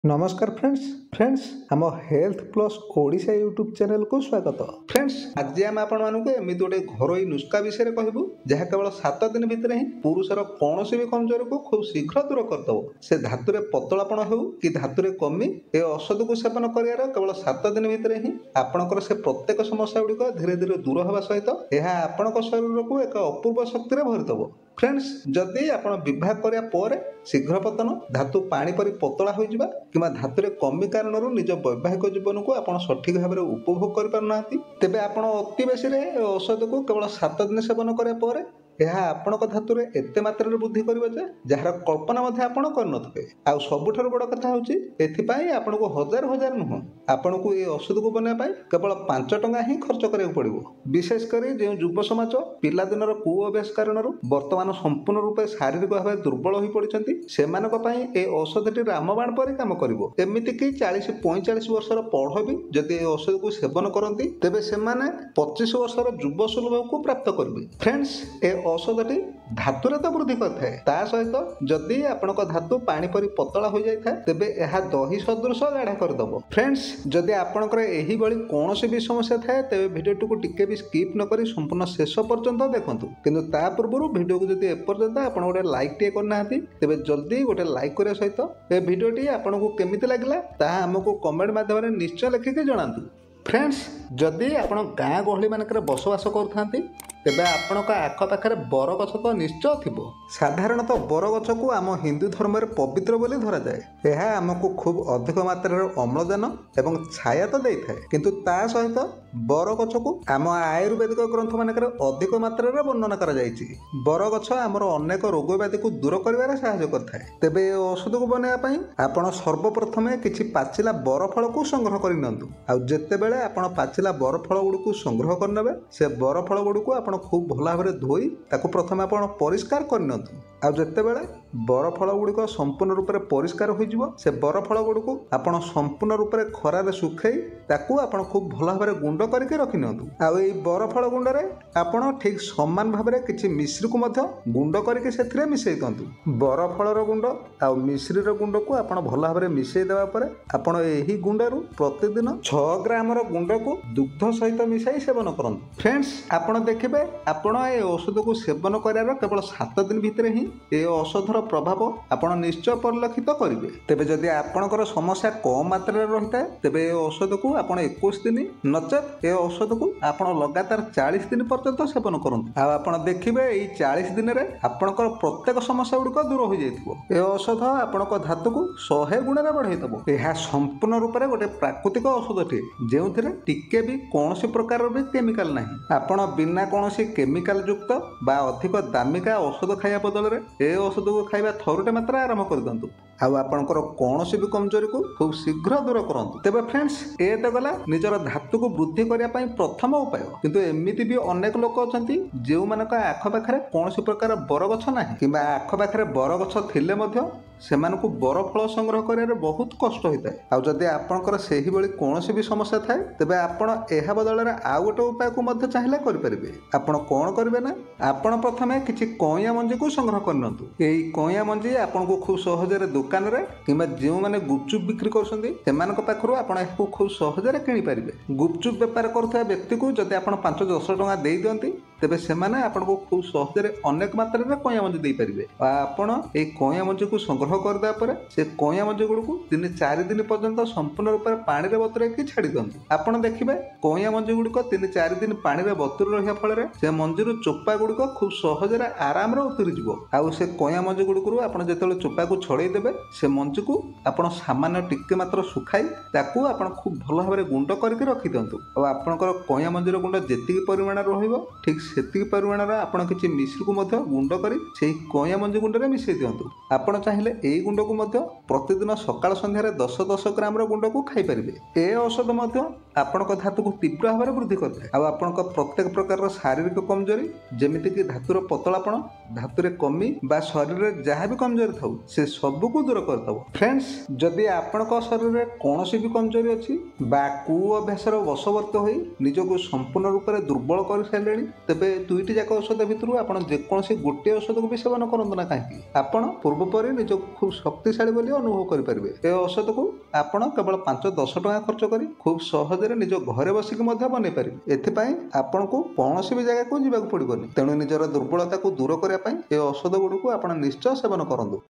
नमस्कार फ्रेंड्स आम health plus Odisha YouTube channel को स्वागत। फ्रेंड्स आज आम आपको एमती गोटे घरोई नुस्खा विषय कहबू जहाँ केवल 7 दिन भितर ही पुरुषर कौन भी कमजोरी को खूब शीघ्र दूर करदेव। से धातु रे पतलापण हो कि धातु रे कमी ए औषध को सेवन कर केवल 7 दिन भितर ही आपणकर से प्रत्येक समस्या गुड़िक धीरे धीरे दूर होगा सहित यह आपण शरीर को एक अपूर्व शक्ति भरिदेव। फ्रेंड्स जदि आपण विवाह करिया पर शीघ्र पतन धातु पानी परी पतला हो जावा कि धातु रे कमी कारण निज वैवाहिक जीवन को आप सठिक भाव में उपभोग कर पारना तेबे आपण अति बेसी औषध को केवल 7 दिन सेवन करिया पर यह आपण धातु रे एते मात्रा वृद्धि करिवो जे जहार कल्पना मध्ये आपण करनथबे। आ सबुठार बड़ कथा होची एथिपाई आपनको हजार हजार नुह आपनको ए औषध को बना पाई केवल 5 टंका ही खर्च करियो पड़िवो। विशेष करी जे युव समाज पिला दिनर कुअभ्यास कारणरू वर्तमान संपूर्ण रूपे शारीरिक भाव दुर्बल होई पड़िचंती सेमानक पई ए औषधटी रामबाण परि काम करिवो। एमिति कि 40-45 वर्षर पढ़ भी जदि ए औषध को सेवन करंती तेबे सेमाने 25 वर्षर युव सुलभ को प्राप्त करबे। फ्रेंड्स ए औषधटी धातुरे तो वृद्धि करता है ता सहित जदि आपनक धातु पानी परी पतला हो जाए तेबे यह दही सदृश गाढ़ा करदेव। फ्रेंड्स जदि आपनकर एही बळी कोनोसी भी समस्या थाए तेबे भिडियो को टिके भी स्किप न करी संपूर्ण शेष पर्यंत देखंतु। किंतु ता पूर्व भिडियो को जदि एपर्यंत आपण गोटे लाइक टे करना तेबे जल्दी गोटे लाइक करे सहित ए भिडियोटी आपनको केमिति लागला ताहा हमको कमेंट माध्यम निश्चय लिखिके जणांतु। फ्रेंड्स जदि आपण गाँ गहली मानकर बसवास करथांती तेबे आपणक आखपाखे बरगछ तो निश्चय थिबो। साधारणतः बरगछ को आम हिंदू धर्म में पवित्र बोली धरा जाए। यह आमको खूब अधिक मात्रा अम्लजान एवं छाया तो देई थाए किंतु ता सहित बरगछ को आम आयुर्वेदिक ग्रंथ मानकर अधिक मात्रा वर्णना करा जायछि। बरगछ आमर अनेक रोग व्याधि को दूर करिवारे सहायता करथाए। तेबे औषध को बनाया पई आपण सर्वप्रथमे किछि पाचिला बरफल को संग्रह करि नंतु। आ जेतेबेले आपण पाचिला बरफल गुडी को संग्रह करनबे से बरफल गुडी को खूब भल भाव में धोई ताकू प्रथम आप परिष्कार करनियंतु। आ जेतेबेले बरफल गुड़िक संपूर्ण रूप से परिष्कार हो से बरफल गुड़ी को आपण संपूर्ण रूप से खरारे सुखाई ताकू आपण खूब भल भाव में गुंड करके रखिनियंतु। आ बरफल गुंडरे आपण ठीक समान भाव में किछि मिश्री को मध्य गुंड करके सेथिरे मिसई दियंतु। बरफलर गुंड आ मिश्रीर गुंड को आपण भल भाव में मिसई देबा परे आपण एही गुंडरू प्रतिदिन 6 ग्राम गुंड को दुग्ध सहित मिसाई सेवन करंतु। फ्रेंड्स आपण देखिबे आपण ए औषध को सेवन करार केवल 7 दिन भितर ही ए औषधर प्रभाव आपण निश्चय परिलक्षित करेंगे। तेबे जदि आपणकर समस्या कम मात्रा रही है तेबे ए औषध को आपण 21 दिन नचेत ए औषध को आपण लगातार 40 दिन पर्यंत सेवन करंतु। आ आपण देखिबे एई 40 दिन रे आपणकर प्रत्येक समस्या गुड़िक दूर हो जाइथिबो। ए औषध आपणक धातु को 100 गुण रे बढ़ाई देबो। एहा संपूर्ण रूप रे गोटे प्राकृतिक औषधटी जेउथिरे टिके भी कोनोसी प्रकार भी केमिकल नाही। आपण बिना कोनोसी केमिकल युक्त बा अधिक दामिका औषध खाया बदल ए औषध को खाइबा थरुटे मात्रा आरंभ कर दियंतु। आउ आपणकर कोनोसी भी कमजोरी को खूब शीघ्र दूर करंतु। तेबे फ्रेंड्स ए तो गला निजर धातु को वृद्धि करिया पई प्रथम उपाय। किंतु एमिति भी अनेक लोक अछंती जेउ मानक आखपाखरे कोनोसी प्रकार बरगछ नाही किबा आखपाखरे बरगछ थिले मध्य सेमानकु बरफल संग्रह करियारे बहुत कष्ट होइताय। आ जदि आपणकर सेही बळी कोनोसी भी समस्या थाए तेबे आपण एहा बदल रे आ गोटे उपाय को मध्य चाहिले करि परिबे। आपण कोन करिवे ना आपण प्रथमे किछि कइया मंजी को संग्रह करनंतु। एई कइया मंजी आपनको खूब सहज रे दुकान रे किबा जेउ माने गुपचुप बिक्री करसंती सेमानक पाखरु आपण एहाको खूब सहज रे किनि परिबे। गुपचुप व्यापार करथवा व्यक्ति को जदि आपण 5-10 टका देई दियंती तेबे सेमाने आपनको खूब सहज रे अनेक मात्रा रे कइया मंजी देई परिबे। आपण ए कइया मंजी को संग्रह करदा परे से कइया मंजी गुड को 3-4 दिन पर्यंत संपूर्ण रूप रे पानी रे बतुरे की छाडी दियंतु। आपण देखिबे कइया मंजी गुड को 3-4 दिन पानी रे बतुर रहिया फल रे से मंजी रो चोपा गुड को खूब सहज रे आराम रे उतरी जिवो। आ से कइया मंजी गुड को आपण जेतेले चोपा को छड़ेई देबे से मंजी को आपण सामान्य टिके मात्र सुखाई ताकू आपण खूब भल भाव में गुंड करके रखि दियंतु। आ आपणकर कइया मंजी रो गुंड जेतिकी परिमाण रहइबो ठीक सेतिकी परिमाण रे आपण किछि मिश्री को मध्य गुंड करी सेही कइया मंजी गुंड रे मिसई दियंतु। आपण चाहिले एई गुंड को मध्य प्रतिदिन सकाळ संध्या रे 10-10 ग्राम रो गुंड को खाई परिबे। ए औषध मध्य आपणक धातु को तीव्र भाव में वृद्धि करथाय। आ आपणक प्रत्येक प्रकार शारीरिक कमजोरी जेमिति कि धातुर पतलापण धातु रे कमी बा शरीर रे जहाँ भी कमजोरी थाउ से सब को दूर करदब। फ्रेंड्स जदि आपणक शरीर रे कोनोसी भी कमजोरी अछि बा कुअभ्यासर वशवर्त होई निजको संपूर्ण रूप से दुर्बल कर सारे तेज ତେବେ ଦୁଇଟି ଯାକ ଔଷଧ ଭିତରୁ ଆପଣ ଯେକୌଣସି ଗୋଟିଏ ଔଷଧକୁ ବି ସେବନ କରନ୍ତୁ ନା କାହିଁକି, ଆପଣ ପୂର୍ବ ପରି ନିଜକୁ ଖୁବ୍ ଶକ୍ତିଶାଳୀ ବୋଲି ଅନୁଭବ କରିପାରିବେ। ଏ ଔଷଧକୁ ଆପଣ କେବଳ 5-10 ଟଙ୍କା ଖର୍ଚ୍ଚ କରି ଖୁବ୍ ସହଜରେ ନିଜ ଘରେ ବସିକି ମଧ୍ୟ ବନେଇ ପାରିବେ। ଏଥିପାଇଁ ଆପଣଙ୍କୁ କୌଣସି ବି ଜାଗାକୁ ଯିବାକୁ ପଡ଼ିବନି। ତେଣୁ ନିଜର ଦୁର୍ବଳତାକୁ ଦୂର କରିବା ପାଇଁ ଏ ଔଷଧ ଗୁଡ଼ିକୁ ଆପଣ ନିଶ୍ଚୟ ସେବନ କରନ୍ତୁ।